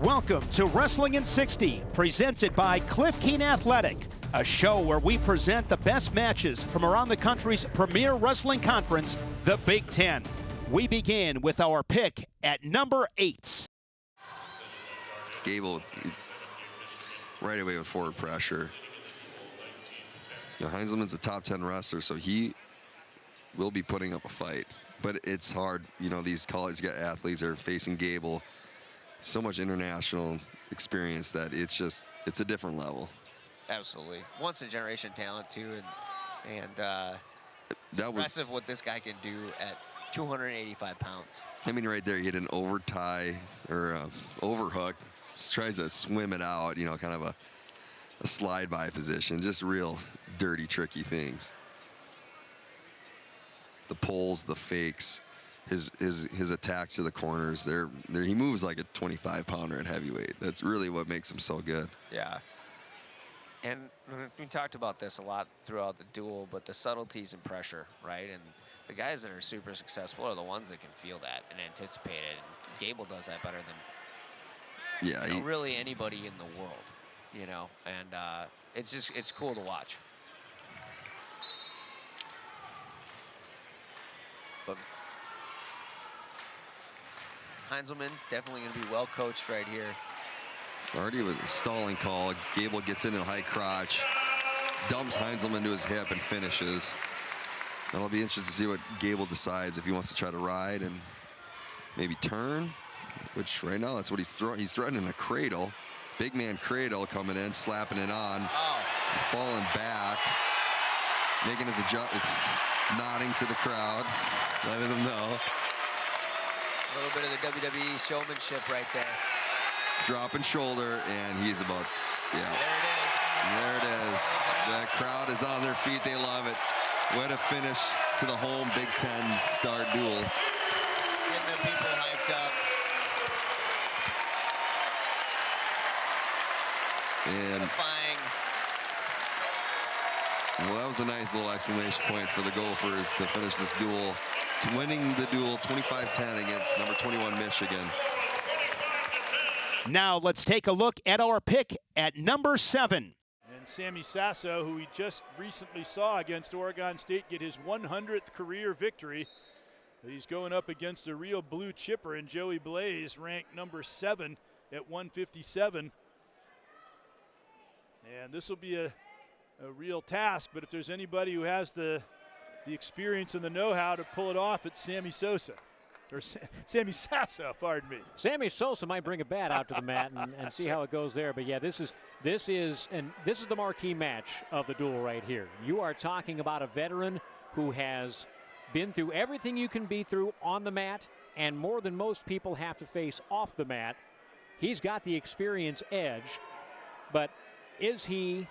Welcome to Wrestling in 60, presented by Cliff Keen Athletic, a show where we present the best matches from around the country's premier wrestling conference, the Big Ten. We begin with our pick at number 8. Gable right away with forward pressure. You know, Heinzelman's a top 10 wrestler, so he will be putting up a fight. But it's hard. You know, these college athletes are facing Gable. So much international experience that it's a different level. Absolutely. Once a generation talent too, and it's that impressive what this guy can do at 285 pounds. I mean, right there, he hit an over tie or overhook. Tries to swim it out, you know, kind of a slide by position. Just real dirty, tricky things. The pulls, the fakes. His attacks to the corners, he moves like a 25-pounder at heavyweight. That's really what makes him so good. Yeah. And we talked about this a lot throughout the duel, but the subtleties and pressure, right? And the guys that are super successful are the ones that can feel that and anticipate it. And Gable does that better than really anybody in the world, you know. And it's cool to watch. But Heinzelman definitely going to be well coached right here. Already with a stalling call, Gable gets into a high crotch, dumps Heinzelman to his hip and finishes. That'll be interesting to see what Gable decides, if he wants to try to ride and maybe turn, which right now that's what he's threatening a cradle. Big man cradle coming in, slapping it on, falling back, making his adjustment, nodding to the crowd, letting them know. A little bit of the WWE showmanship right there. Dropping shoulder, and he's about, There it is. There it is. The crowd is on their feet. They love it. What a finish to the home Big Ten star duel. Getting the people hyped up. And well, that was a nice little exclamation point for the Gophers to finish this duel, to winning the duel 25-10 against number 21 Michigan. Now let's take a look at our pick at number 7. And Sammy Sasso, who we just recently saw against Oregon State get his 100th career victory. He's going up against a real blue chipper in Joey Blaze, ranked number 7 at 157. And this will be a real task, but if there's anybody who has the experience and the know-how to pull it off, it's Sammy Sosa. Or Sammy Sasso, pardon me. Sammy Sosa might bring a bat out to the mat and see how it goes there. But yeah, this is the marquee match of the duel right here. You are talking about a veteran who has been through everything you can be through on the mat, and more than most people have to face off the mat. He's got the experience edge, but is he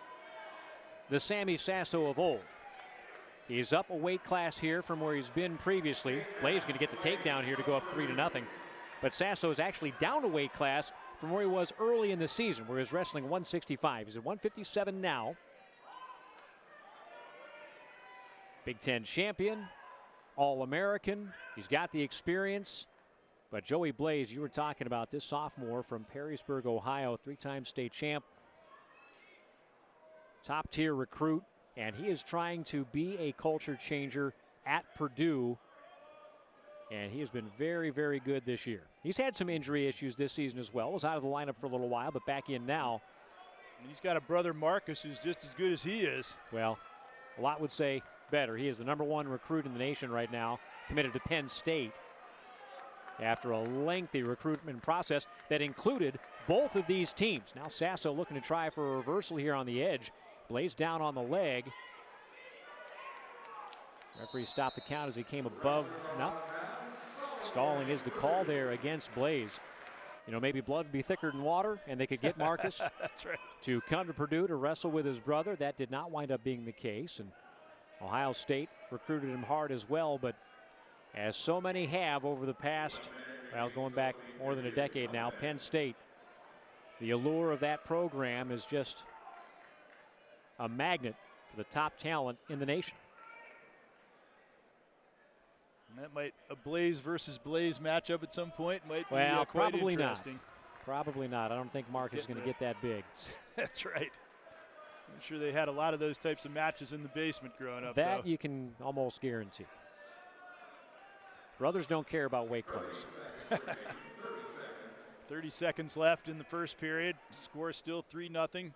the Sammy Sasso of old? He's up a weight class here from where he's been previously. Blaze going to get the takedown here to go up 3-0. But Sasso is actually down a weight class from where he was early in the season, where he was wrestling 165. He's at 157 now. Big Ten champion, All-American. He's got the experience. But Joey Blaze, you were talking about this sophomore from Perrysburg, Ohio, 3-time state champ. Top-tier recruit. And he is trying to be a culture changer at Purdue. And he has been very, very good this year. He's had some injury issues this season as well. Was out of the lineup for a little while, but back in now. He's got a brother, Marcus, who's just as good as he is. Well, a lot would say better. He is the #1 recruit in the nation right now, committed to Penn State after a lengthy recruitment process that included both of these teams. Now Sasso looking to try for a reversal here on the edge. Blaze down on the leg. Referee stopped the count as he came above. No. Stalling is the call there against Blaze. You know, maybe blood would be thicker than water, and they could get Marcus That's right. to come to Purdue to wrestle with his brother. That did not wind up being the case. And Ohio State recruited him hard as well, but as so many have over the past, well, going back more than a decade now, Penn State, the allure of that program is just a magnet for the top talent in the nation. And that might, a Blaze versus Blaze matchup at some point might be well, quite probably interesting. not. Probably not. I don't think Marcus is going to get that big. That's right. I'm sure they had a lot of those types of matches in the basement growing up. That though. you can almost guarantee. Brothers don't care about weight class. 30 seconds left in the first period. Score still 3-0.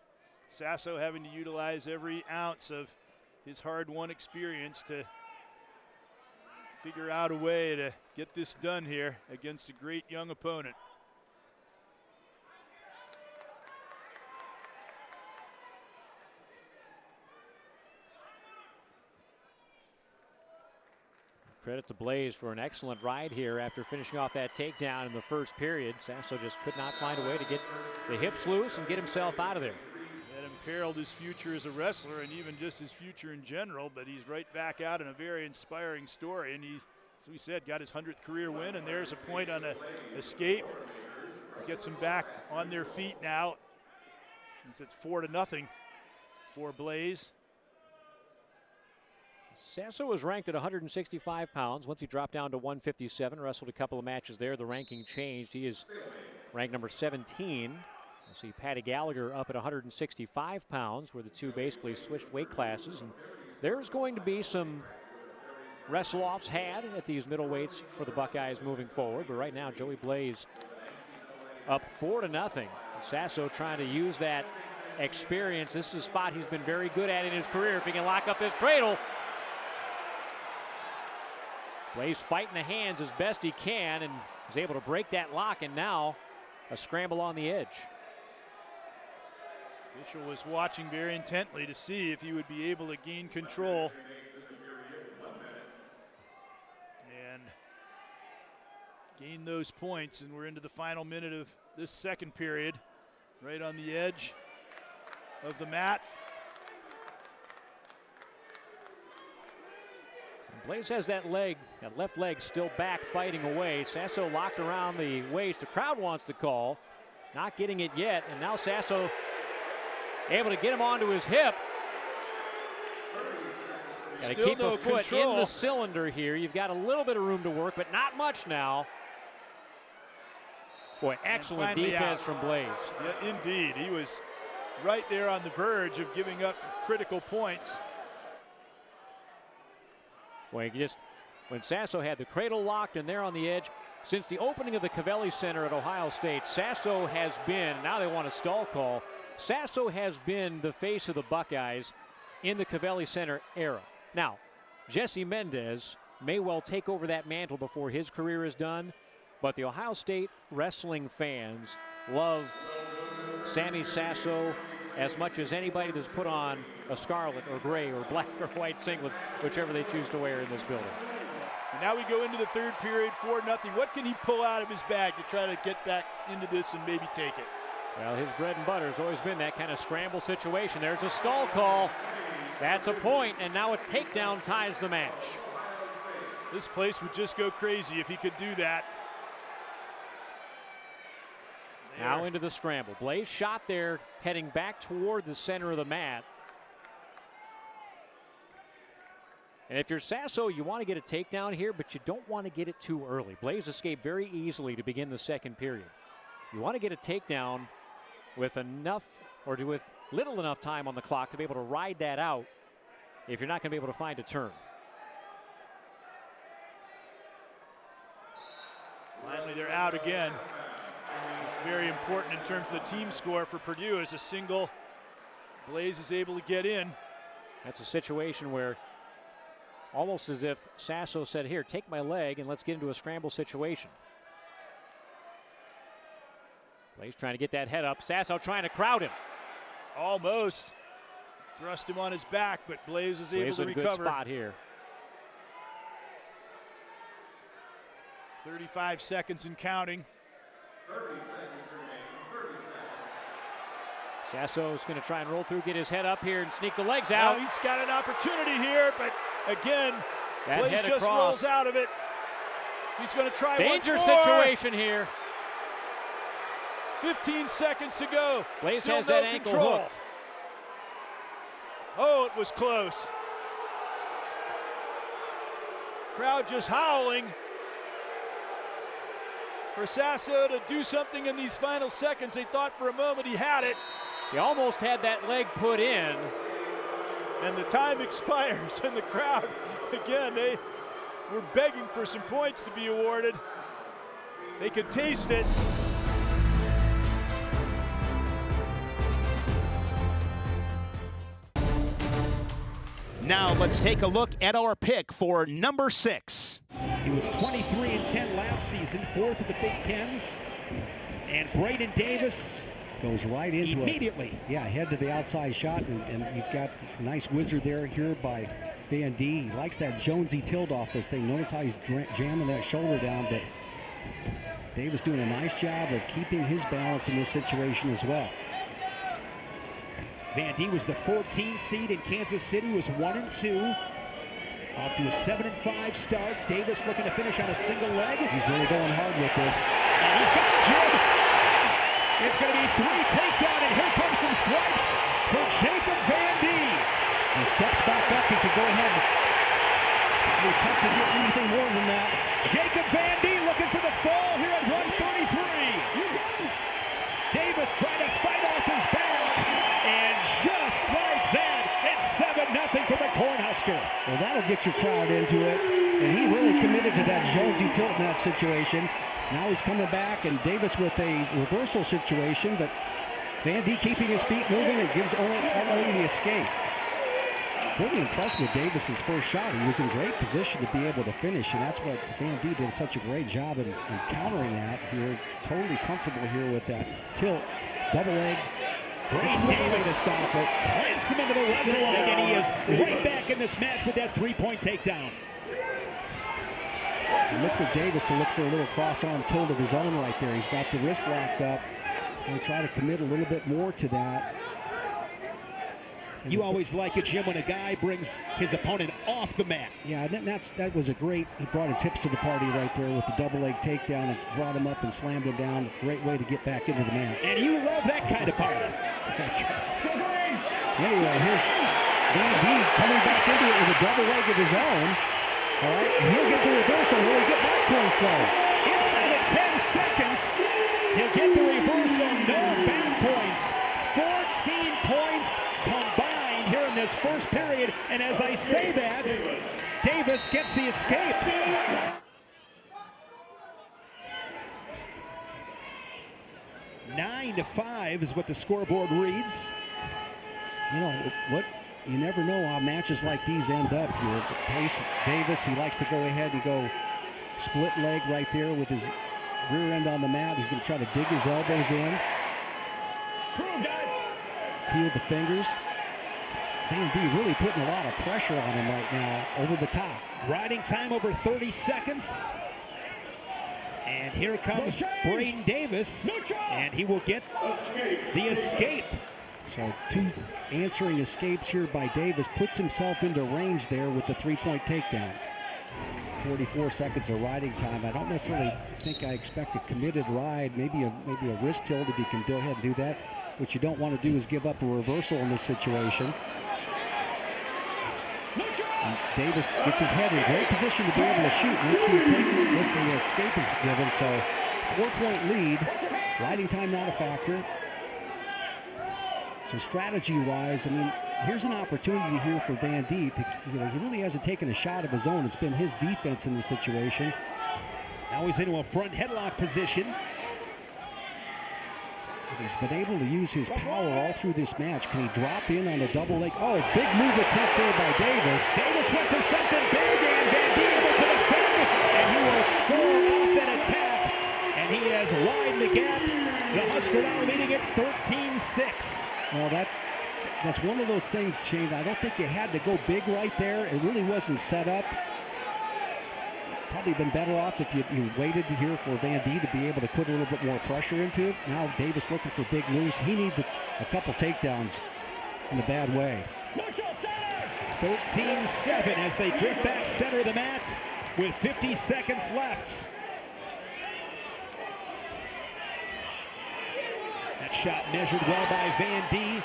Sasso having to utilize every ounce of his hard-won experience to figure out a way to get this done here against a great young opponent. Credit to Blaze for an excellent ride here after finishing off that takedown in the first period. Sasso just could not find a way to get the hips loose and get himself out of there. That imperiled his future as a wrestler and even just his future in general, but he's right back out in a very inspiring story. And he, as we said, got his 100th career win, and there's a point on an escape. Gets them back on their feet now. It's 4-0 for Blaze. Sasso was ranked at 165 pounds. Once he dropped down to 157, wrestled a couple of matches there. The ranking changed. He is ranked number 17. We'll see Patty Gallagher up at 165 pounds, where the two basically switched weight classes. And there's going to be some wrestle-offs had at these middleweights for the Buckeyes moving forward. But right now, Joey Blaze up 4-0. Sasso trying to use that experience. This is a spot he's been very good at in his career. If he can lock up this cradle. Blaze fighting the hands as best he can and is able to break that lock, and now a scramble on the edge. Official was watching very intently to see if he would be able to gain control. And gain those points, and we're into the final minute of this second period. Right on the edge of the mat. Blaze has that left leg still back fighting away. Sasso locked around the waist. The crowd wants the call. Not getting it yet, and now Sasso able to get him onto his hip. Got to keep a foot in the cylinder here. You've got a little bit of room to work, but not much now. Boy, excellent defense from Blaze. Yeah, indeed. He was right there on the verge of giving up critical points. Boy, when Sasso had the cradle locked and there on the edge, since the opening of the Covelli Center at Ohio State, Sasso has been, now they want a stall call, Sasso has been the face of the Buckeyes in the Covelli Center era. Now, Jesse Mendez may well take over that mantle before his career is done, but the Ohio State wrestling fans love Sammy Sasso as much as anybody that's put on a scarlet or gray or black or white singlet, whichever they choose to wear in this building. And now we go into the third period, 4-0. What can he pull out of his bag to try to get back into this and maybe take it? Well, his bread and butter has always been that kind of scramble situation. There's a stall call. That's a point, and now a takedown ties the match. This place would just go crazy if he could do that. Now into the scramble. Blaze shot there, heading back toward the center of the mat. And if you're Sasso, you want to get a takedown here, but you don't want to get it too early. Blaze escaped very easily to begin the second period. You want to get a takedown with enough, or with little enough time on the clock to be able to ride that out if you're not going to be able to find a turn. Finally, they're out again. It's very important in terms of the team score for Purdue as a single. Blaze is able to get in. That's a situation where almost as if Sasso said, here, take my leg and let's get into a scramble situation. Blaze trying to get that head up. Sasso trying to crowd him. Almost thrust him on his back, but Blaze is able to recover. Good spot here. 35 seconds and counting. 30 seconds remaining. Sasso is going to try and roll through, get his head up here, and sneak the legs out. Now he's got an opportunity here, but again, that Blaze head just across. rolls out of it. He's going to try Danger once more. situation here. 15 seconds to go. Blaze Still has no that ankle control. hooked. Oh, it was close. Crowd just howling. For Sasso to do something in these final seconds. They thought for a moment he had it. He almost had that leg put in. And the time expires, and the crowd, again, they were begging for some points to be awarded. They could taste it. Now let's take a look at our pick for number 6. He was 23-10 last season, 4th of the Big Tens. And Braden Davis goes right into immediately. Yeah, head to the outside shot, and you've got a nice wizard there here by Van D. He likes that Jonesy tilt off this thing. Notice how he's jamming that shoulder down, but Davis doing a nice job of keeping his balance in this situation as well. Van D was the 14th seed in Kansas City, was 1-2. Off to a 7-5 start. Davis looking to finish on a single leg. He's really going hard with this. And he's got the jib. It's going to be 3 takedown, and here comes some swipes for Jacob Van D. He steps back up. He could go ahead. It's really tough to get anything more than that. Jacob Van D looking for the fall here at 133. Davis trying to fight off his back, and just like that, it's 7-0 for the Cornhusker. Well, that'll get your crowd into it, and he really committed to that Jonesy tilt in that situation. Now he's coming back, and Davis with a reversal situation, but Van D keeping his feet moving and gives only the escape. Pretty impressed with Davis's first shot. He was in great position to be able to finish, and that's what Van D did such a great job in countering that here. Totally comfortable here with that tilt. Double leg. Braden Davis to stop it. Plants him into the wrestle leg, and he is right back in this match with that 3-point takedown. Look for Davis to look for a little cross-arm tilt of his own right there. He's got the wrist locked up. He'll try to commit a little bit more to that. You always like it, Jim, when a guy brings his opponent off the mat. Yeah, that was a great, he brought his hips to the party right there with the double leg takedown and brought him up and slammed him down. Great way to get back into the mat. And you love that kind of party. That's right. Anyway, here's Van D coming back into it with a double leg of his own. All right, and he'll get the reversal. Will he get back points though? Inside of 10 seconds, he'll get the reversal. No back points. 14 points combined here in this first period. And as I say that, Davis gets the escape. Nine to 5 is what the scoreboard reads. You know what? You never know how matches like these end up here. But Pace Davis, he likes to go ahead and go split leg right there with his rear end on the mat. He's going to try to dig his elbows in. Peel the fingers. Van D really putting a lot of pressure on him right now over the top. Riding time over 30 seconds. And here comes Braden Davis, and he will get the escape. So 2 answering escapes here by Davis, puts himself into range there with the 3-point takedown. 44 seconds of riding time. I don't necessarily think I expect a committed ride, maybe a wrist tilt if you can go ahead and do that. What you don't want to do is give up a reversal in this situation. And Davis gets his head in great position to be able to shoot once the escape is given. So 4-point lead, riding time not a factor. So strategy-wise, I mean, here's an opportunity here for Van D. He really hasn't taken a shot of his own. It's been his defense in this situation. Now he's into a front headlock position. He's been able to use his power all through this match. Can he drop in on a double leg? Oh, big move attempt there by Davis. Davis went for something big, and Van D able to defend, and he will score off that attack. And he has widened the gap. The Husker now leading it 13-6. Well, that's one of those things, Shane. I don't think you had to go big right there. It really wasn't set up. Probably been better off if you waited here for Van D to be able to put a little bit more pressure into it. Now Davis looking for big moves. He needs a couple takedowns in a bad way. 13-7 as they drift back center of the mat with 50 seconds left. That shot measured well by Van D.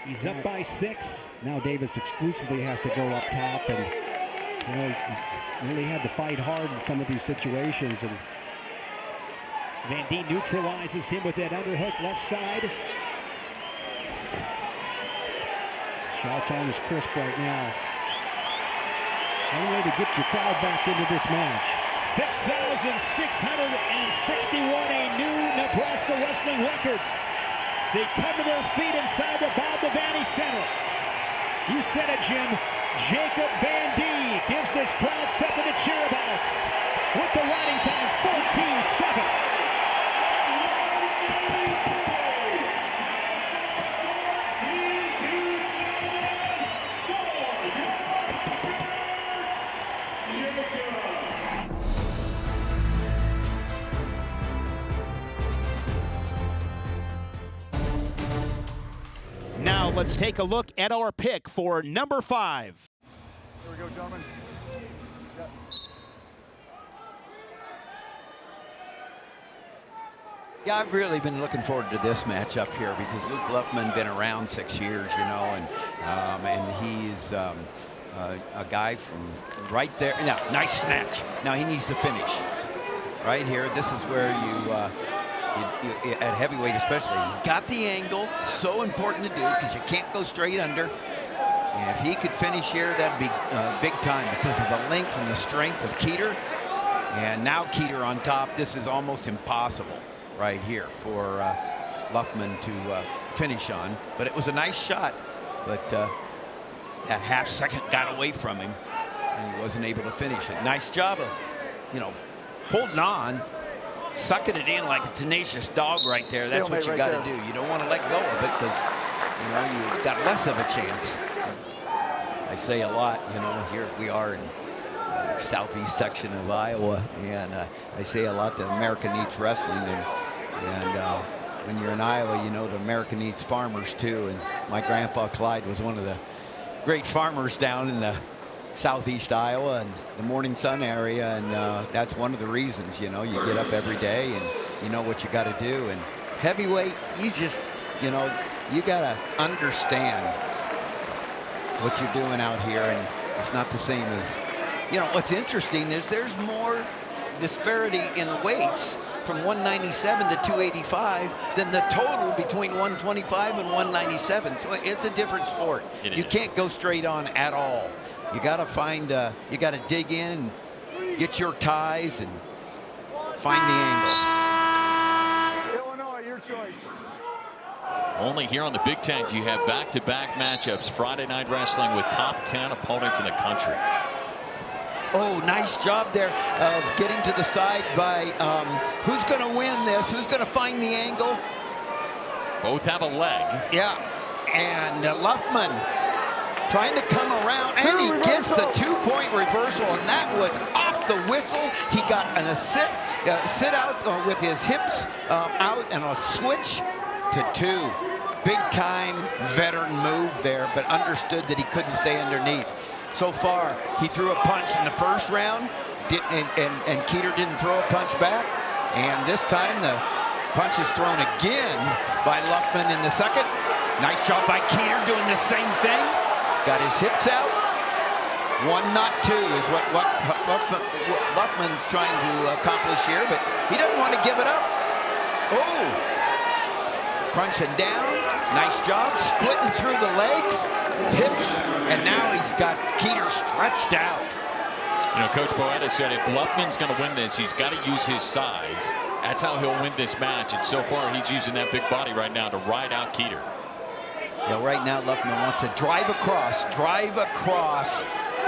He's up by 6. Now Davis exclusively has to go up top, and You know, he's really had to fight hard in some of these situations. And Van Dien neutralizes him with that underhook left side. Shots on is crisp right now. One way to get your crowd back into this match. 6,661, a new Nebraska wrestling record. They come to their feet inside the Bob Devaney Center. You said it, Jim. Jacob Van Dien gives this crowd something to cheer about. With the riding time, 14-7. Now let's take a look at our pick for number 5. Here we go, gentlemen. Yeah, I've really been looking forward to this match up here because Luke Luffman been around 6 years, you know, and he's a guy from right there. Now, nice snatch. Now he needs to finish right here. This is where you at heavyweight especially, you got the angle. So important to do because you can't go straight under. And if he could finish here, that'd be big time because of the length and the strength of Keeter. And now Keeter on top. This is almost impossible right here for Luffman to finish on. But it was a nice shot. But that half second got away from him and he wasn't able to finish it. Nice job of, you know, holding on, sucking it in like a tenacious dog right there. That's what you got to do. You don't want to let go of it because, you know, you've got less of a chance. I say a lot, you know, here we are in southeast section of Iowa, and I say a lot that America needs wrestling, and when you're in Iowa, you know that America needs farmers too. And my grandpa Clyde was one of the great farmers down in the southeast Iowa and the Morning Sun area, and that's one of the reasons, you know, you get up every day and you know what you got to do. And heavyweight, you just, you know, you got to understand what you're doing out here, and it's not the same as, you know, what's interesting is there's more disparity in weights from 197 to 285 than the total between 125 and 197. So it's a different sport. You can't go straight on at all. You got to find, you got to dig in and get your ties and find the angle. Illinois, your choice. Only here on the Big Ten do you have back-to-back matchups, Friday Night Wrestling with top 10 opponents in the country. Oh, nice job there of getting to the side by who's going to win this? Who's going to find the angle? Both have a leg. Yeah, and Luffman trying to come around, and he gets the two-point reversal, and that was off the whistle. He got a sit out with his hips out and a switch to 2. Big-time veteran move there, but understood that he couldn't stay underneath. So far, he threw a punch in the first round, and Keeter didn't throw a punch back. And this time, the punch is thrown again by Luffman in the second. Nice job by Keeter doing the same thing. Got his hips out. 1, not 2 is what Luffman's trying to accomplish here, but he doesn't want to give it up. Oh! Crunching down, nice job, splitting through the legs, hips, and now he's got Keeter stretched out. You know, Coach Boetta said if Luffman's going to win this, he's got to use his size. That's how he'll win this match, and so far he's using that big body right now to ride out Keeter. Yeah, right now Luffman wants to drive across,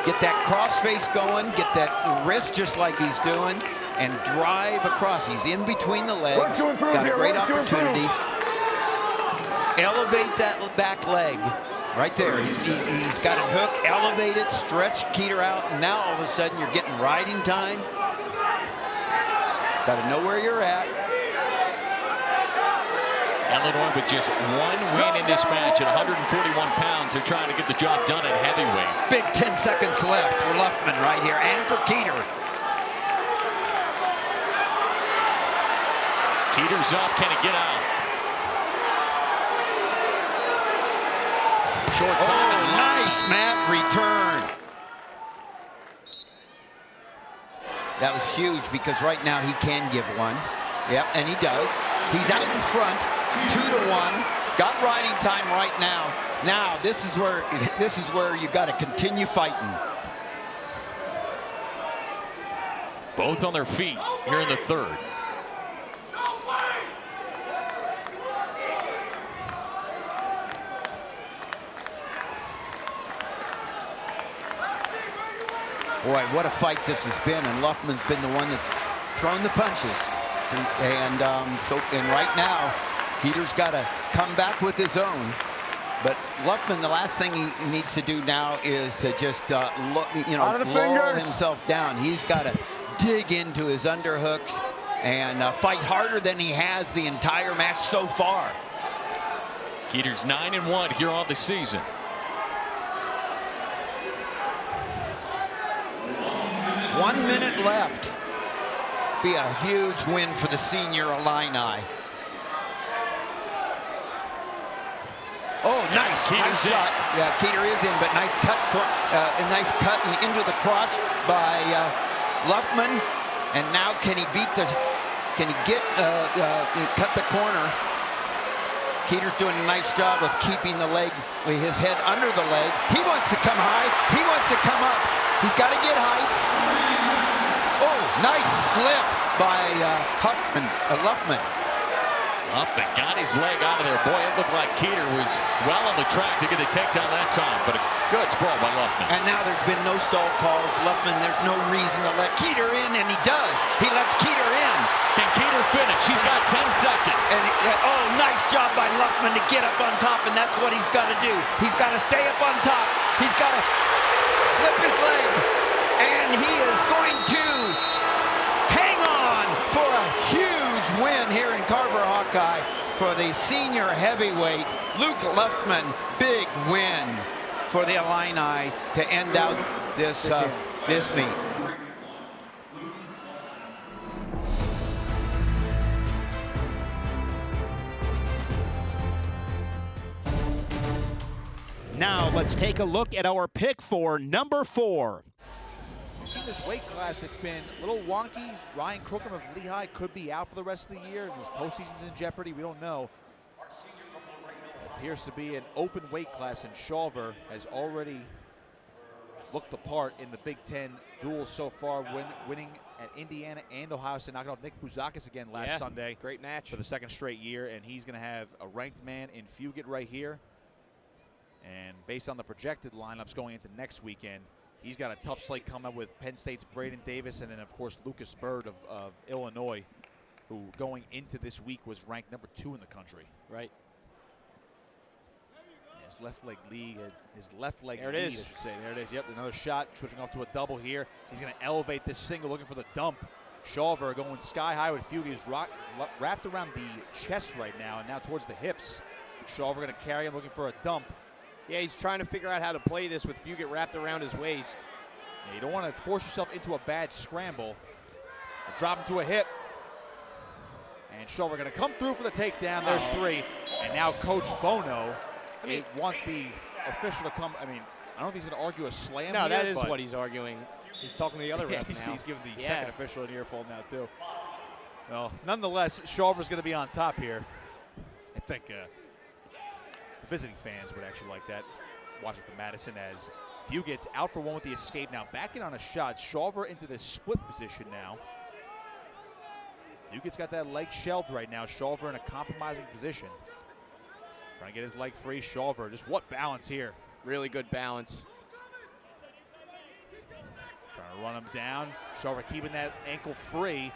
get that cross face going, get that wrist just like he's doing, and drive across. He's in between the legs, got a great opportunity. Elevate that back leg right there. He's got it hooked, elevate it, stretch Keeter out, and now all of a sudden you're getting riding time. Got to know where you're at. Illinois with just 1 win in this match at 141 pounds. They're trying to get the job done at heavyweight. Big 10 seconds left for Luffman right here, and for Keeter. Keeter's up. Can he get out? Short time. Oh, nice mat return. That was huge because right now he can give one. Yep, and he does. He's out in front, 2-1. Got riding time right now. Now this is where you got to continue fighting. Both on their feet here in the third. Boy, what a fight this has been, and Luffman's been the one that's thrown the punches. And right now, Keeter's got to come back with his own. But Luffman, the last thing he needs to do now is to just lull himself down. He's got to dig into his underhooks and fight harder than he has the entire match so far. Keeter's 9-1 here on the season. One minute left. Be a huge win for the senior Illini. Oh, nice. Keeter's shot. Yeah, Keeter is in, but nice cut into the crotch by Luffman. And now can he cut the corner? Keeter's doing a nice job of keeping the leg, his head under the leg. He wants to come high. He wants to come up. He's got to get height. Oh, nice slip by Luffman. Luffman got his leg out of there. Boy, it looked like Keeter was well on the track to get a takedown that time, but a good sprawl by Luffman. And now there's been no stall calls. Luffman, there's no reason to let Keeter in, and he does. He lets Keeter in. Can Keeter finish? He's got 10 seconds. And nice job by Luffman to get up on top, and that's what he's got to do. He's got to stay up on top. He's got to slip his leg, and he is going to hang on for a huge win here in Carver Hawkeye for the senior heavyweight Luke Luffman. Big win for the Illini to end out this meet. Now let's take a look at our pick for number 4. In this weight class, it's been a little wonky. Ryan Crookham of Lehigh could be out for the rest of the year. His postseason's in jeopardy. We don't know. It appears to be an open weight class, and Shawver has already looked the part in the Big Ten duels so far, winning at Indiana and Ohio State, knocking off Nick Bouzakis again last Sunday. Great match. For the second straight year, and he's going to have a ranked man in Fugit right here. And based on the projected lineups going into next weekend, he's got a tough slate coming up with Penn State's Braden Davis, and then, of course, Lucas Bird of Illinois, who going into this week was ranked number 2 in the country. Right. His left leg lead, there it is. I should say. There it is. Yep, another shot, switching off to a double here. He's going to elevate this single, looking for the dump. Shawver going sky high with Fugit. He's wrapped around the chest right now, and now towards the hips. Shawver going to carry him, looking for a dump. Yeah, he's trying to figure out how to play this with Fugit wrapped around his waist. Yeah, you don't want to force yourself into a bad scramble. Drop him to a hip. And Shawver going to come through for the takedown. There's 3. And now Coach Bono wants the official to come. I mean, I don't know if he's going to argue a slam. No, here, that is what he's arguing. He's talking to the other ref now. He's giving the second official an earful now, too. Well, nonetheless, Shawver's going to be on top here. I think the visiting fans would actually like that, watching from Madison, as Fugit's out for one with the escape. Now back in on a shot. Shawver into the split position now. Fugit's got that leg shelved right now. Shawver in a compromising position. Trying to get his leg free. Shawver, just what balance here. Really good balance. Trying to run him down. Shawver keeping that ankle free.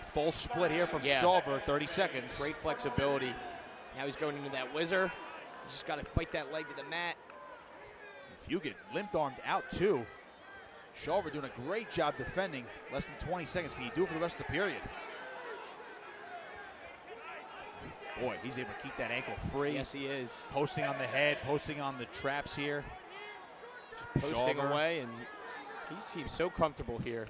Full split here from Shawver, 30 seconds. Great flexibility. Now he's going into that whizzer. He's just got to fight that leg to the mat. Fugit limp-armed out too. Shawver doing a great job defending. Less than 20 seconds. Can he do it for the rest of the period? Boy, he's able to keep that ankle free. Yes, he is. Posting on the head, posting on the traps here. Just posting away, and he seems so comfortable here.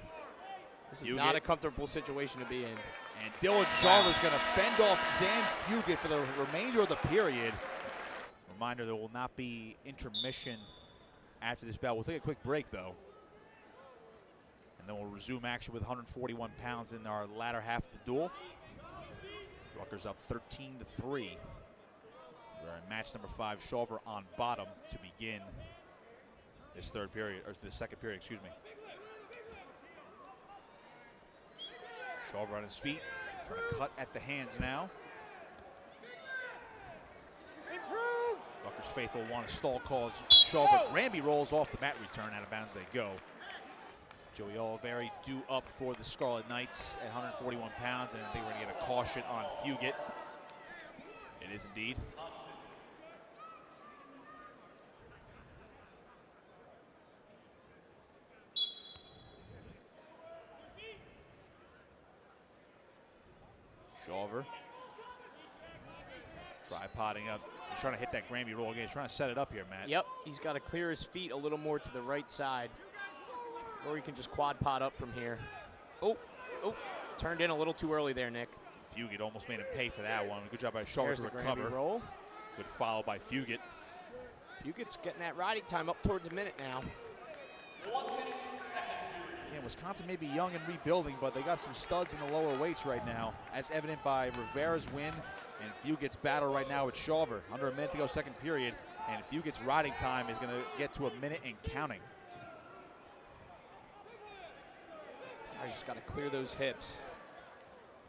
This is not a comfortable situation to be in. And Dylan Shawver's going to fend off Zan Fugit for the remainder of the period. Reminder, there will not be intermission after this bout. We'll take a quick break, though. And then we'll resume action with 141 pounds in our latter half of the duel. Rutgers up 13-3. We're in match number 5, Shawver on bottom to begin this third period, or the second period, excuse me. Shawver on his feet, trying to cut at the hands now. Rutgers faithful want to stall calls. Shawver, Granby rolls off the mat return, out of bounds they go. Joey Oliveri due up for the Scarlet Knights at 141 pounds, and I think we're going to get a caution on Fugit. It is indeed. Shawver tripoding up. He's trying to hit that Granby roll again. He's trying to set it up here, Matt. Yep, he's got to clear his feet a little more to the right side. Or he can just quad pot up from here. Oh, turned in a little too early there, Nick. Fugit almost made him pay for that one. Good job by Shawver to recover. Roll. Good follow by Fugit. Fugit's getting that riding time up towards a minute now. Yeah, Wisconsin may be young and rebuilding, but they got some studs in the lower weights right now, as evident by Rivera's win and Fugit's battle right now with Shawver. Under a minute to go, second period, and Fugit's riding time is going to get to a minute and counting. I just got to clear those hips.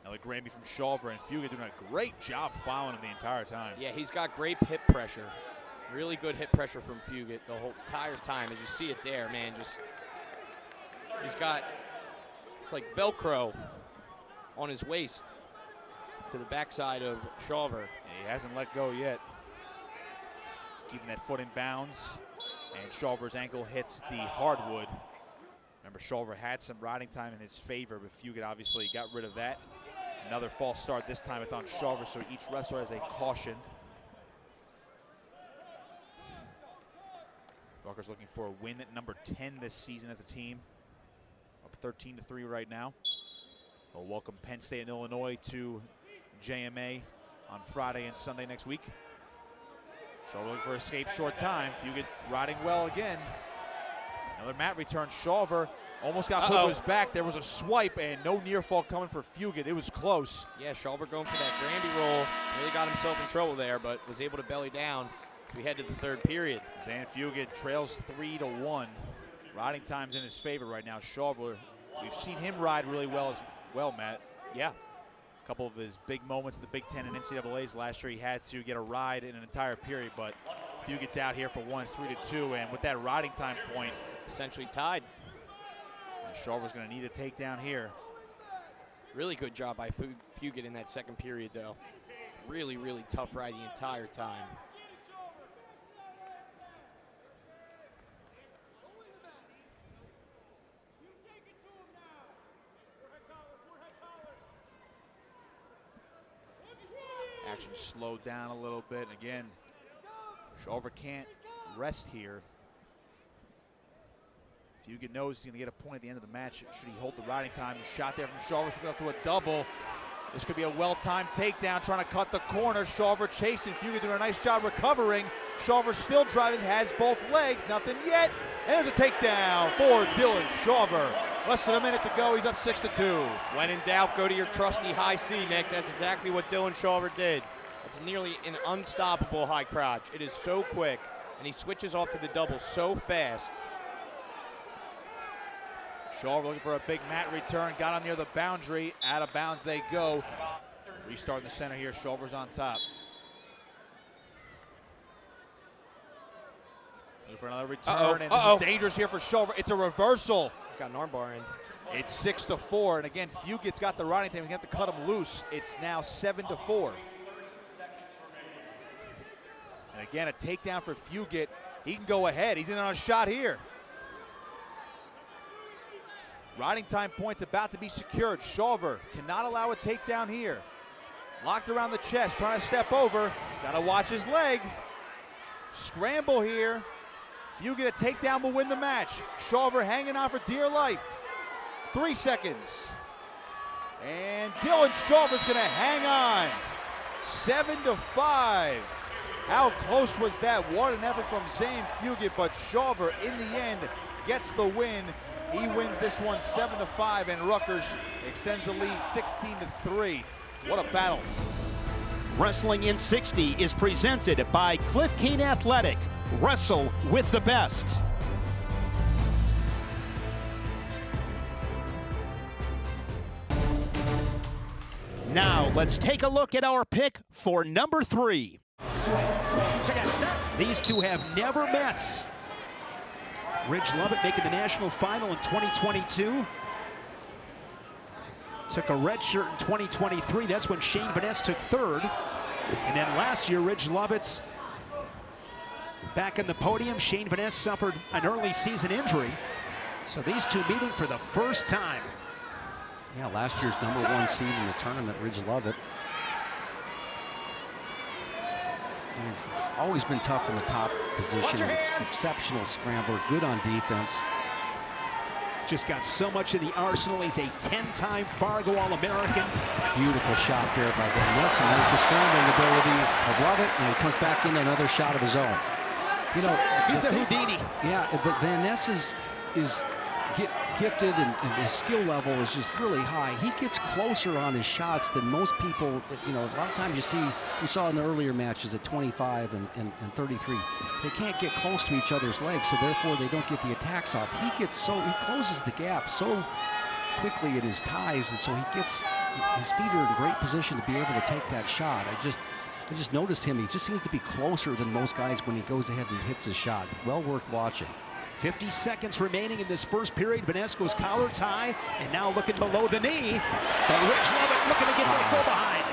Another Granby from Shawver, and Fugit doing a great job following him the entire time. Yeah, he's got great hip pressure. Really good hip pressure from Fugit the whole entire time. As you see it there, man, just he's got, it's like Velcro on his waist to the backside of Shawver. He hasn't let go yet. Keeping that foot in bounds, and Shawver's ankle hits the hardwood. Remember, Shawver had some riding time in his favor, but Fugit obviously got rid of that. Another false start. This time it's on Shawver, so each wrestler has a caution. Rutgers looking for a win at number 10 this season as a team. Up 13-3 right now. They'll welcome Penn State and Illinois to JMA on Friday and Sunday next week. Shawver looking for escape, short time. Fugit riding well again. Another mat return. Shawver almost got put to his back. There was a swipe and no near fall coming for Fugit. It was close. Yeah, Shawver going for that Granby roll. Really got himself in trouble there, but was able to belly down as we head to the third period. Zan Fugit trails 3-1. Riding time's in his favor right now. Shawver, we've seen him ride really well as well, Matt. Yeah. A couple of his big moments in the Big Ten and NCAAs last year, he had to get a ride in an entire period, but Fugit's out here for one. It's 3-2, and with that riding time point, essentially tied. Shawver's going to need a takedown here. Really good job by Fugit in that second period, though. Really, really tough ride the entire time. Action slowed down a little bit. And again, Shawver can't rest here. Fugit knows he's going to get a point at the end of the match should he hold the riding time. Shot there from Shawver, switching up to a double. This could be a well-timed takedown, trying to cut the corner. Shawver chasing, Fugit doing a nice job recovering. Shawver still driving, has both legs, nothing yet. And there's a takedown for Dylan Shawver. Less than a minute to go, he's up 6-2. When in doubt, go to your trusty high C, Nick. That's exactly what Dylan Shawver did. It's nearly an unstoppable high crotch. It is so quick, and he switches off to the double so fast. Shawver looking for a big mat return, got on near the boundary. Out of bounds they go. Restart in the center here, Shawver's on top. Looking for another return, and this is dangerous here for Shawver. It's a reversal. He's got an armbar in. It's 6-4, and again, Fugit's got the riding time. He's going to have to cut him loose. It's now 7-4. And again, a takedown for Fugit. He can go ahead. He's in on a shot here. Riding time points about to be secured. Shawver cannot allow a takedown here. Locked around the chest, trying to step over. Got to watch his leg. Scramble here. Fugit a takedown will win the match. Shawver hanging on for dear life. 3 seconds. And Dylan Shawver's going to hang on. 7-5. How close was that? What an effort from Zane Fugit, but Shawver in the end gets the win He wins this one 7-5, and Rutgers extends the lead 16-3. What a battle. Wrestling in 60 is presented by Cliff Keen Athletic. Wrestle with the best. Now let's take a look at our pick for number 3. These two have never met. Ridge Lovett making the national final in 2022. Took a red shirt in 2023. That's when Shane Vaness took third. And then last year, Ridge Lovett back in the podium. Shane Vaness suffered an early season injury. So these two meeting for the first time. Yeah, last year's #1 seed in the tournament, Ridge Lovett. He's always been tough in the top position. Exceptional scrambler, good on defense. Just got so much in the arsenal. He's a 10-time Fargo All-American. Beautiful shot there by Vaness, and there's the scrambling ability of Lovett, and he comes back in another shot of his own. You know, he's a Houdini. Yeah, but Vaness is gifted, and his skill level is just really high. He gets closer on his shots than most people. You know, a lot of times we saw in the earlier matches at 25 and 33. They can't get close to each other's legs, so therefore they don't get the attacks off. He closes the gap so quickly at his ties, and so his feet are in great position to be able to take that shot. I just noticed him. He just seems to be closer than most guys when he goes ahead and hits his shot. Well worth watching. 50 seconds remaining in this first period. Vaness goes collar tie, and now looking below the knee. But Ridge Lovett looking to get the go behind.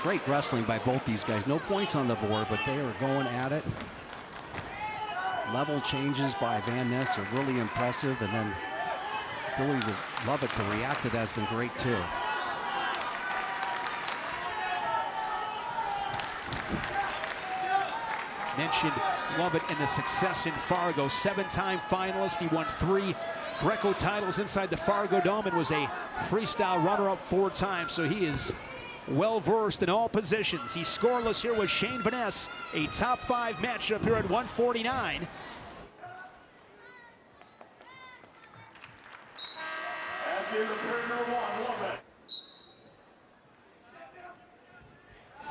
Great wrestling by both these guys. No points on the board, but they are going at it. Level changes by Vaness are really impressive, and then ability to Lovett to react to that has been great too. Mentioned Lovett and the success in Fargo. 7-time finalist. He won 3 Greco titles inside the Fargo Dome and was a freestyle runner-up 4 times. So he is well-versed in all positions. He's scoreless here with Shane Vaness. A top 5 matchup here at 149.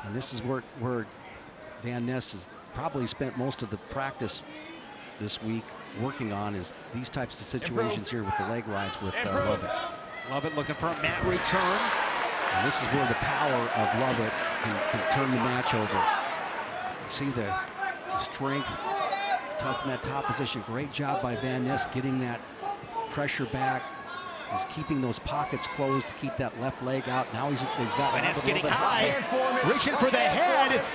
And this is where Vaness has probably spent most of the practice this week working on is these types of situations here with the leg rides with Lovett. Lovett looking for a mat return. And this is where the power of Lovett can turn the match over. You see the strength, tough in that top position. Great job by Vaness getting that pressure back. He's keeping those pockets closed to keep that left leg out. Now he's got Vaness getting high, reaching for the head.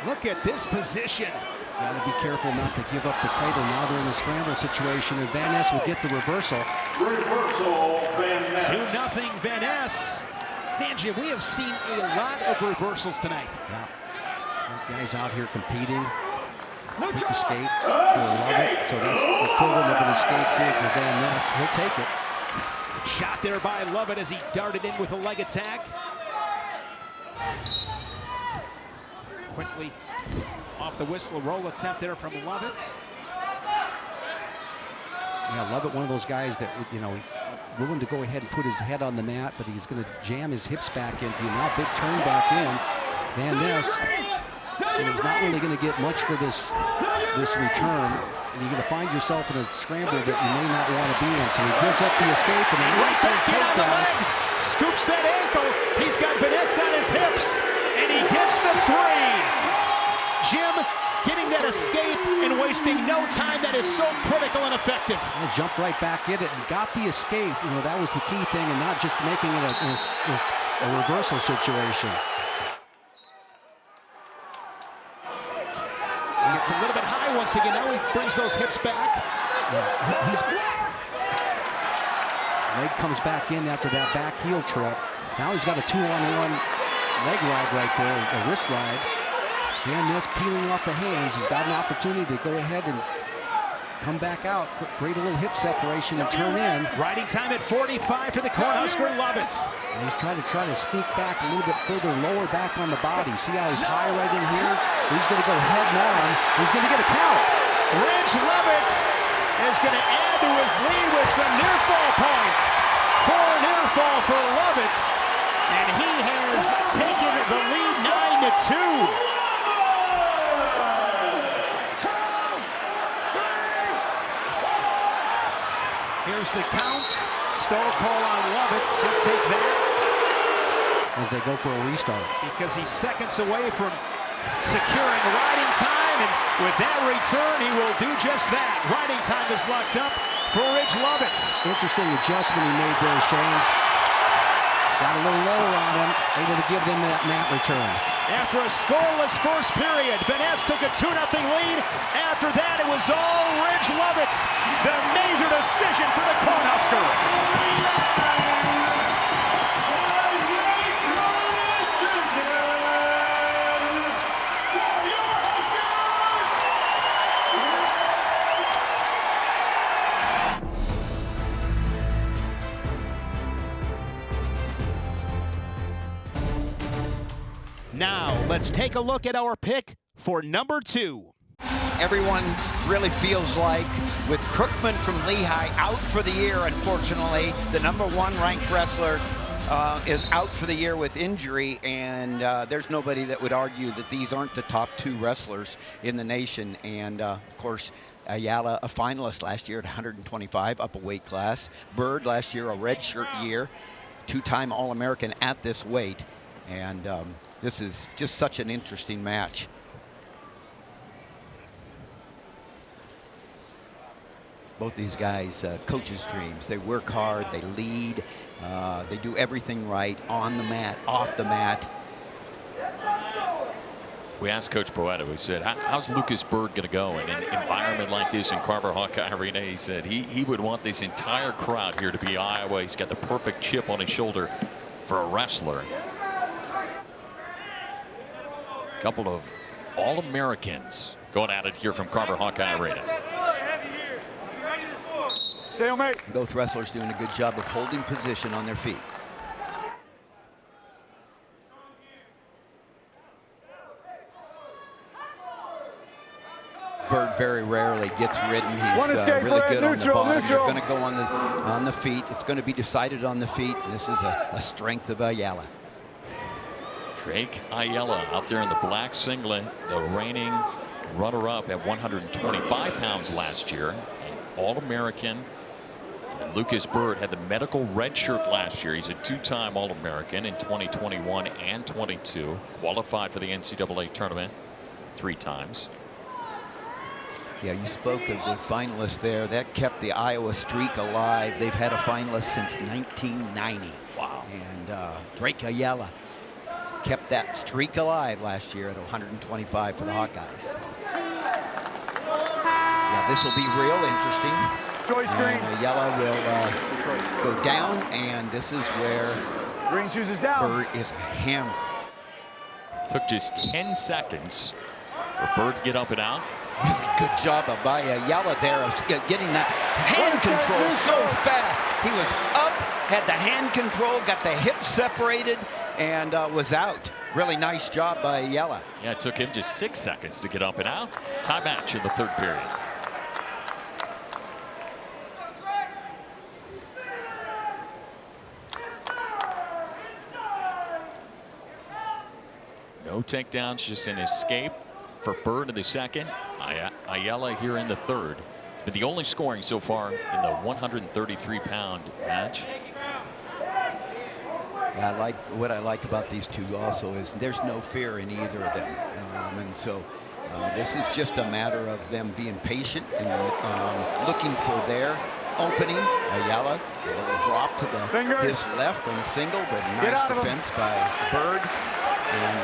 Look at this position. Got to be careful not to give up the cradle. Now they're in a scramble situation, and Vaness will get the reversal. Reversal, Vaness. 2-0 Vaness. Man, Jim, we have seen a lot of reversals tonight. Yeah. Guys out here competing. Quick escape for Lovett. So that's the equivalent of an escape kick for Vaness. He'll take it. Shot there by Lovett as he darted in with a leg attack. Quickly off the whistle, roll attempt there from Lovett. Yeah, Lovett, one of those guys that, you know, willing to go ahead and put his head on the mat, but he's going to jam his hips back into you. Now big turn back in. Vaness, he's not really going to get much for this return. And you're going to find yourself in a scramble that you may not want to be in. So he gives up the escape and then right back in on the legs. Scoops that ankle. He's got Vaness on his hips. And he gets the 3. Jim getting that escape and wasting no time. That is so critical and effective. He jumped right back in it and got the escape. You know, that was the key thing, and not just making it a reversal situation. He gets a little bit high once again. Now he brings those hips back. Yeah, leg comes back in after that back heel trip. Now he's got a 2-on-1 leg ride right there, a wrist ride. Vaness peeling off the hands. He's got an opportunity to go ahead and come back out, create a little hip separation and turn in. Riding time at 45 for the Cornhusker Lovett. And he's trying to sneak back a little bit further, lower back on the body. See how he's high right in here? He's going to go head on. He's going to get a count. Ridge Levitt is going to add to his lead with some near fall points. 4 near fall for Levitt, and he has taken the lead 9-2. Here's the counts. Stoll call on Levitt. He'll take that. As they go for a restart. Because he's seconds away from securing riding time, and with that return, he will do just that. Riding time is locked up for Ridge Levitt. Interesting adjustment he made there, Shane. Got a little lower on him, able to give them that mat return. After a scoreless first period, Vaness took a 2-0 lead. After that, it was all Ridge Levitt. The major decision for the Cornhusker. Now, let's take a look at our pick for number 2. Everyone really feels like with Crookman from Lehigh out for the year, unfortunately, the #1 ranked wrestler is out for the year with injury, and there's nobody that would argue that these aren't the top 2 wrestlers in the nation. And of course, Ayala, a finalist last year at 125, up a weight class. Bird last year, a redshirt year, 2-time All-American at this weight. And this is just such an interesting match. Both these guys, coaches' dreams. They work hard, they lead, they do everything right on the mat, off the mat. We asked Coach Poeta, we said, how's Lucas Bird going to go in an environment like this in Carver Hawkeye Arena? He said he would want this entire crowd here to be Iowa. He's got the perfect chip on his shoulder for a wrestler. A couple of All-Americans going at it here from Carver Hawkeye Arena. Both wrestlers doing a good job of holding position on their feet. Bird very rarely gets ridden. He's really good on the bottom. They're going to go on the feet. It's going to be decided on the feet. This is a strength of Ayala. Drake Ayala out there in the black singlet, the reigning runner-up at 125 pounds last year, an All-American. And Lucas Bird had the medical red shirt last year. He's a 2-time All-American in 2021 and 22. Qualified for the NCAA tournament 3 times. Yeah, you spoke of the finalists there. That kept the Iowa streak alive. They've had a finalist since 1990. Wow. And Drake Ayala kept that streak alive last year at 125 for the Hawkeyes. Yeah, this will be real interesting. And Ayala will go down, and this is where Green chooses down. Bird is hammered. Took just 10 seconds for Bird to get up and out. Good job by Ayala there of getting that hand control so fast. He was up, had the hand control, got the hips separated, and was out. Really nice job by Ayala. Yeah, it took him just 6 seconds to get up and out. Tie match in the 3rd period. No takedowns, just an escape for Bird in the 2nd. Ayala here in the 3rd. But the only scoring so far in the 133-pound match. Yeah, what I like about these two also is there's no fear in either of them. And so this is just a matter of them being patient and looking for their opening. Ayala, a little drop to his left on single, but nice defense by Bird. And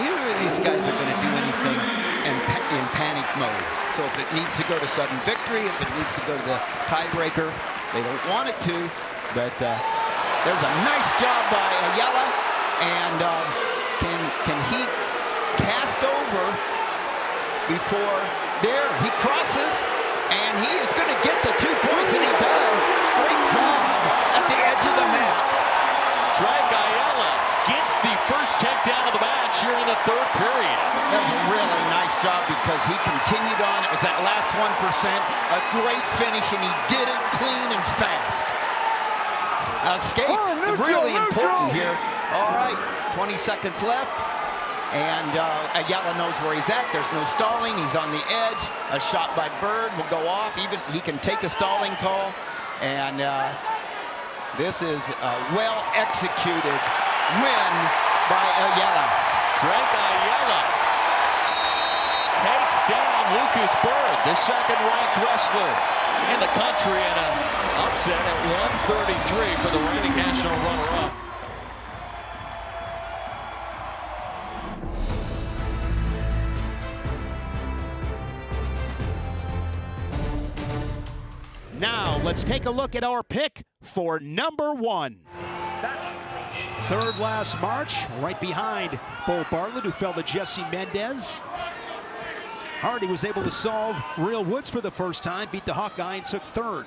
neither of these guys are going to do anything in panic mode. So if it needs to go to sudden victory, if it needs to go to the tiebreaker, they don't want it to. But there's a nice job by Ayala. And can he cast over before there? He crosses, and he is going to get the 2 points, and he does. Great job at the edge of the mat. Drake Ayala gets the first takedown of the match here in the third period. That was a really nice job because he continued on. It was that last 1%. A great finish, and he did it clean and fast. Escape, really important here. All right, 20 seconds left. And Ayala knows where he's at. There's no stalling. He's on the edge. A shot by Bird will go off. Even he can take a stalling call. And this is a well-executed win by Ayala. Drake Ayala takes down Lucas Bird, the second-ranked wrestler in the country, and an upset at 133 for the reigning national runner-up. Now, let's take a look at our pick for number 1. Third last March, right behind Bo Bartlett, who fell to Jesse Mendez. Hardy was able to solve Real Woods for the first time, beat the Hawkeye, and took third.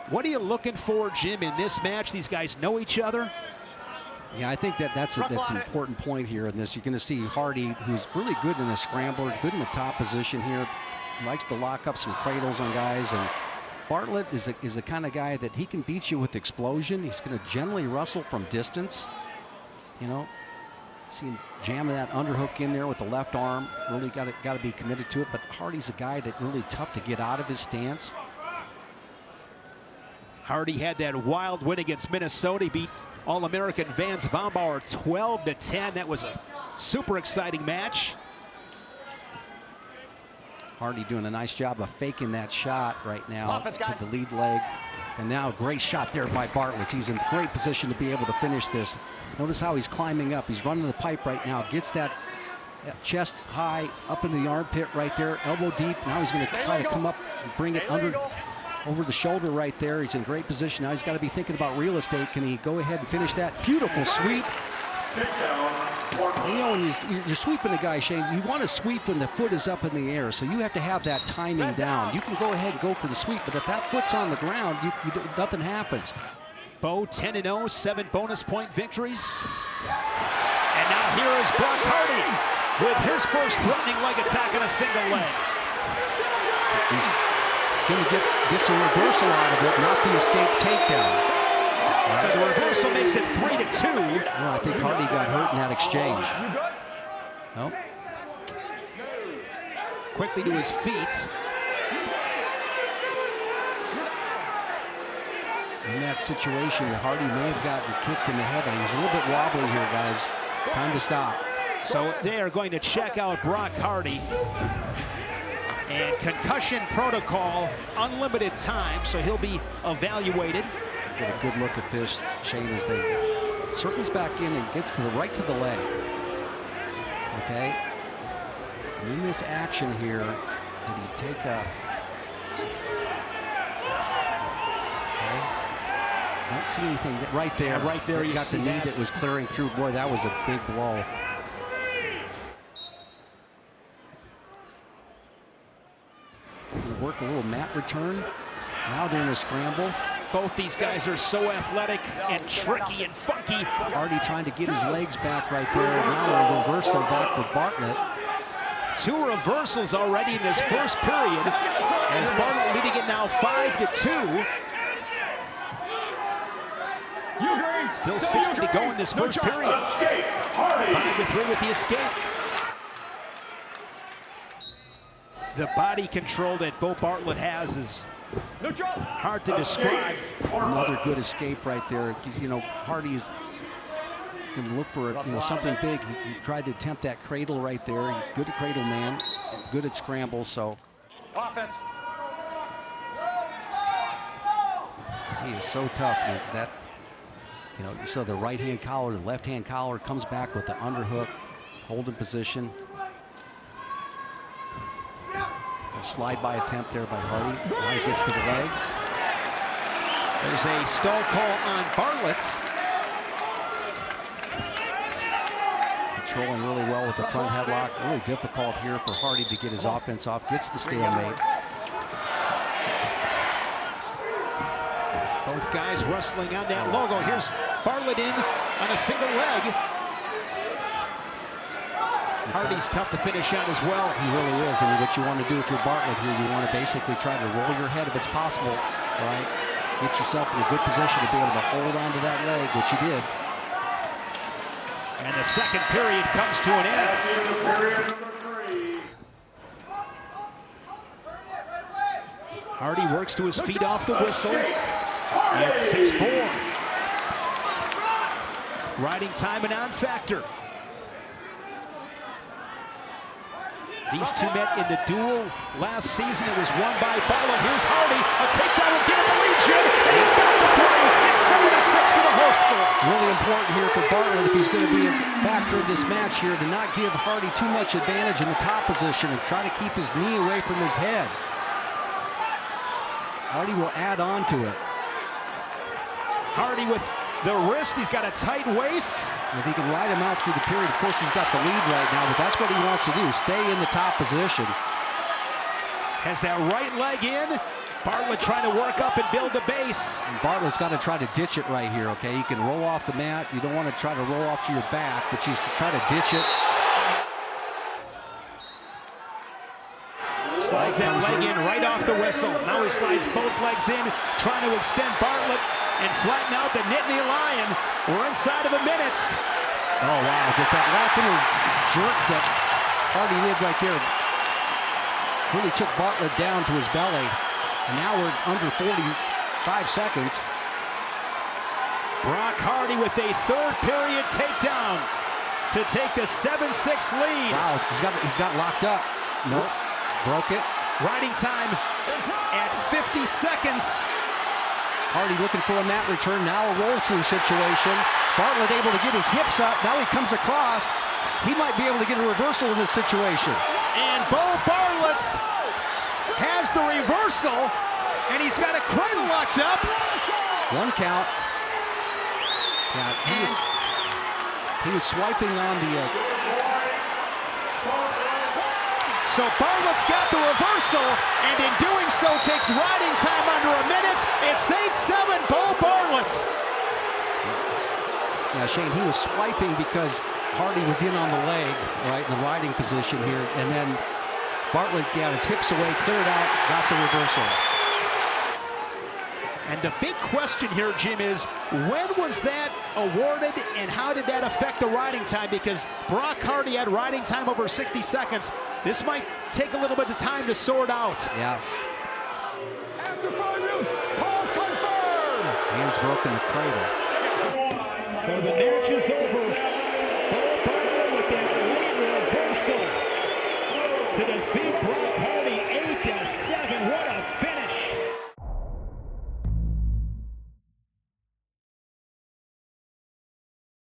What are you looking for, Jim, in this match? These guys know each other. Yeah, I think that's an important point here in this. You're going to see Hardy, who's really good in the scrambler, good in the top position here, likes to lock up some cradles on guys, and Bartlett is the kind of guy that he can beat you with explosion. He's going to generally wrestle from distance. You know, see him jamming that underhook in there with the left arm. Really got to be committed to it. But Hardy's a guy that really tough to get out of his stance. Hardy had that wild win against Minnesota. He beat All-American Vance Vombauer 12-10. That was a super exciting match. Hardy doing a nice job of faking that shot right now to the lead leg. And now a great shot there by Bartlett. He's in great position to be able to finish this. Notice how he's climbing up. He's running the pipe right now. Gets that chest high up into the armpit right there, elbow deep. Now he's going to try to come up and bring it over the shoulder right there. He's in great position. Now he's got to be thinking about real estate. Can he go ahead and finish that? Beautiful sweep. You know, when you're sweeping a guy, Shane, you want to sweep when the foot is up in the air, so you have to have that timing down. You can go ahead and go for the sweep, but if that foot's on the ground, nothing happens. Bo 10-0, 7 bonus point victories. And now here is Brock Hardy with his first threatening leg attack on a single leg. He's going to get some reversal out of it, not the escape takedown. So the reversal makes it 3-2. No, I think Hardy got hurt in that exchange. Nope. Quickly to his feet. In that situation, Hardy may have gotten kicked in the head, and he's a little bit wobbly here, guys. Time to stop. So they are going to check out Brock Hardy. And concussion protocol, unlimited time, so he'll be evaluated. Get a good look at this, Shane, as they circles back in and gets to the right to the leg. Okay. And in this action here, did he take a... Okay. Don't see anything right there. Yeah, right there you got see the knee that. that was clearing through. Boy, that was a big blow. Work a little mat return. Now they're in a scramble. Both these guys are so athletic and tricky and funky. Hardy trying to get his legs back right there. Now a reversal back with Bartlett. 2 reversals already in this first period, as Bartlett leading it now 5-2. Still 60 to go in this first period. 5-3 with the escape. The body control that Bo Bartlett has is hard to describe. Another good escape right there. You know, Hardy's going to look for something big. He tried to attempt that cradle right there. He's good at cradle man, good at scrambles. So offense. He is so tough, Nick. That, you know, you saw the right hand collar, the left hand collar comes back with the underhook, holding position. A slide by attempt there by Hardy. Now he gets to the leg. There's a stall call on Bartlett. Controlling really well with the front headlock. Really difficult here for Hardy to get his offense off. Gets the stalemate. Both guys wrestling on that logo. Here's Bartlett in on a single leg. Hardy's tough to finish on as well. He really is. I mean, what you want to do if you're Bartlett here, you want to basically try to roll your head if it's possible, right? Get yourself in a good position to be able to hold on to that leg, which you did. And the second period comes to an end. Hardy works to his feet off the whistle. It's 6-4. Riding time and on factor. These two met in the duel last season. It was won by Bartlett. Here's Hardy. A takedown will give him the lead, Jim. And he's got the three. It's 7-6 for the Holster. Really important here for Bartlett if he's going to be a factor in this match here to not give Hardy too much advantage in the top position and try to keep his knee away from his head. Hardy will add on to it. Hardy with the wrist. He's got a tight waist. If he can ride him out through the period, of course he's got the lead right now, but that's what he wants to do, stay in the top position. Has that right leg in. Bartlett trying to work up and build the base. And Bartlett's got to try to ditch it right here, okay? You can roll off the mat. You don't want to try to roll off to your back, but you try to ditch it. Slides that leg in right off the whistle. Now he slides both legs in, trying to extend Bartlett and flatten out the Nittany Lion. We're inside of a minute. Oh, wow. Just that last little jerk that Hardy did right there really took Bartlett down to his belly. And now we're under 45 seconds. Brock Hardy with a third period takedown to take the 7-6 lead. Wow, he's got locked up. Nope, broke it. Riding time at 50 seconds. Hardy looking for a mat return, now a roll-through situation. Bartlett able to get his hips up, now he comes across. He might be able to get a reversal in this situation. And Bo Bartlett has the reversal, and he's got a cradle locked up. One count. Yeah, he was swiping on the... So Bartlett's got the reversal, and in doing so takes riding time under a minute. It's 8-7, Bo Bartlett. Yeah, Shane, he was swiping because Hardy was in on the leg, right, in the riding position here, and then Bartlett got his hips away, cleared out, got the reversal. And the big question here, Jim, is when was that awarded and how did that affect the riding time? Because Brock Hardy had riding time over 60 seconds. This might take a little bit of time to sort out. Yeah. After 5 minutes, pause confirmed. Hands broken the cradle. So the match is over. Bo Bartlett with that late reversal to defeat Brock Hardy 8-7. What a finish.